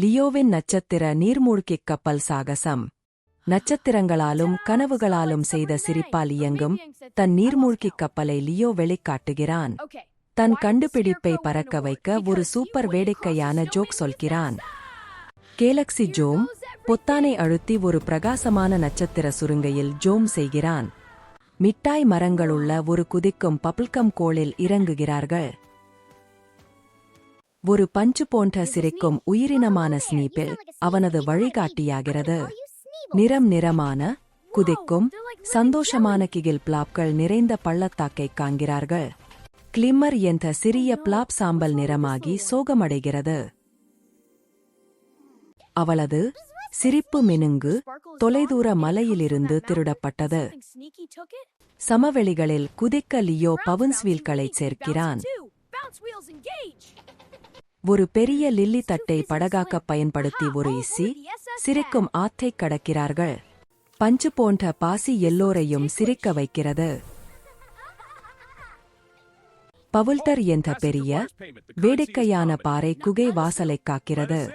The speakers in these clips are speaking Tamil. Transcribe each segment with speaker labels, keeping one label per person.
Speaker 1: லியோவின் நட்சத்திர நீர்மூழ்கிக் கப்பல் சாகசம். நட்சத்திரங்களாலும் கனவுகளாலும் செய்த சிரிப்பால் இயங்கும் தன் நீர்மூழ்கிக் கப்பலை லியோ வெளிக்காட்டுகிறான். தன் கண்டுபிடிப்பை பறக்க வைக்க ஒரு சூப்பர் வேடிக்கையான ஜோக் சொல்கிறான். கேலக்சி ஜோம் பொத்தானை அழுத்தி ஒரு பிரகாசமான நட்சத்திர சுருங்கையில் ஜோம் செய்கிறான். மிட்டாய் மரங்களுள்ள ஒரு குதிக்கும் பபிள்கம் கோளில் இறங்குகிறார்கள். ஒரு பஞ்சு போன்ற சிரிக்கும் உயிரினமான ஸ்னீப்பில் அவனது வழிகாட்டியாகிறது. நிறமான குதிக்கும் சந்தோஷமான கிகில் பிளாப்கள் நிறைந்த பள்ளத்தாக்கைக் காண்கிறார்கள். கிளிம்மர் என்ற சிறிய பிளாப் சாம்பல் நிறமாகி சோகமடைகிறது. அவளது சிரிப்பு மினுங்கு தொலைதூர மலையிலிருந்து திருடப்பட்டது. சமவெளிகளில் குதிக்க லியோ பவுன்ஸ்வீல்களைச் சேர்க்கிறான். ஒரு பெரிய லில்லி தட்டை படகாக்கப் பயன்படுத்தி ஒரு இசி சிரிக்கும் ஆற்றைக் கடக்கிறார்கள். பஞ்சு போன்ற பாசி எல்லோரையும் சிரிக்க வைக்கிறது. பவுல்டர் என்ற பெரிய வேடிக்கையான பாறை குகை வாசலைக் காக்கிறது.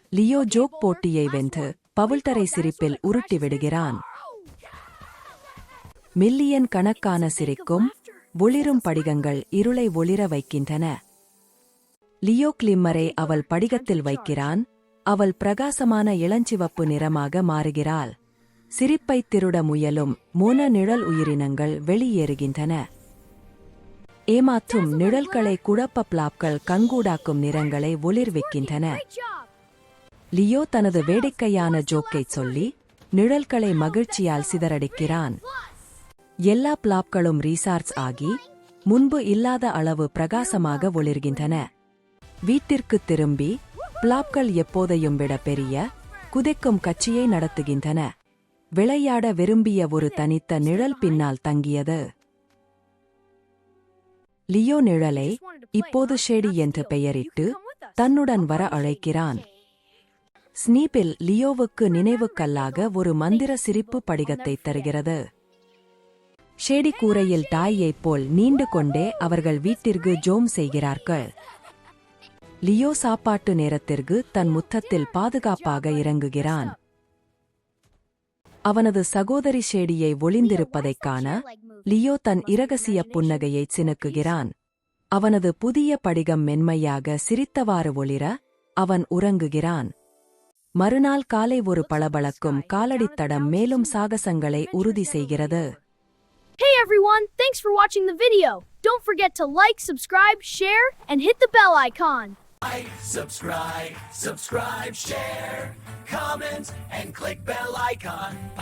Speaker 1: லியோ ஜோக் போட்டியை வென்று பவுல்டரை சிரிப்பில் உருட்டி விடுகிறான். மில்லியன் கணக்கான சிரிக்கும் ஒளிரும் படிகங்கள் இருளை ஒளிர வைக்கின்றன. லியோ கிளிம்மரை அவள் படிகத்தில் வைக்கிறான். அவள் பிரகாசமான இளஞ்சிவப்பு நிறமாக மாறுகிறாள். சிரிப்பைத் திருட முயலும் மோன நிழல் உயிரினங்கள் வெளியேறுகின்றன. ஏமாற்றும் நிழல்களை குழப்ப பிளாப்கள் கண்கூடாக்கும் நிறங்களை ஒளிர்விக்கின்றன. லியோ தனது வேடிக்கையான ஜோக்கைச் சொல்லி நிழல்களை மகிழ்ச்சியால் சிதறடிக்கிறான். எல்லா பிளாப்களும் ரீசார்ஜ் ஆகி முன்பு இல்லாத அளவு பிரகாசமாக ஒளிர்கின்றன. வீட்டிற்குத் திரும்பி பிளாப்கள் எப்போதையும் விட பெரிய குதிக்கும் கட்சியை நடத்துகின்றன. விளையாட விரும்பிய ஒரு தனித்த நிழல் பின்னால் தங்கியது. லியோ நிழலை இப்போது ஷேடி என்று பெயரிட்டு தன்னுடன் வர அழைக்கிறான். ஸ்னீப்பில் லியோவுக்கு நினைவுக்கல்லாக ஒரு மந்திர சிரிப்பு படிகத்தைத் தருகிறது. ஷேடி கூரையில் டாயைப் போல் நீண்டு கொண்டே அவர்கள் வீட்டிற்கு ஜோம் செய்கிறார்கள். லியோ சாப்பாட்டு நேரத்திற்கு தன் முத்தத்தில் பாதுகாப்பாக இறங்குகிறான். அவனது சகோதரி ஷேடியை ஒளிந்திருப்பதைக் காண லியோ தன் இரகசிய புன்னகையைச் சினுக்குகிறான். அவனது புதிய படிகம் மென்மையாக சிரித்தவாறு ஒளிர அவன் உறங்குகிறான். மறுநாள் காலை ஒரு பளபளக்கும் காலடித்தடம் மேலும் சாகசங்களை உறுதி செய்கிறது.
Speaker 2: Hey everyone, thanks for watching the video. Don't forget to like, subscribe, share, and hit the bell icon.
Speaker 3: Like, subscribe, share, comment, and click bell icon.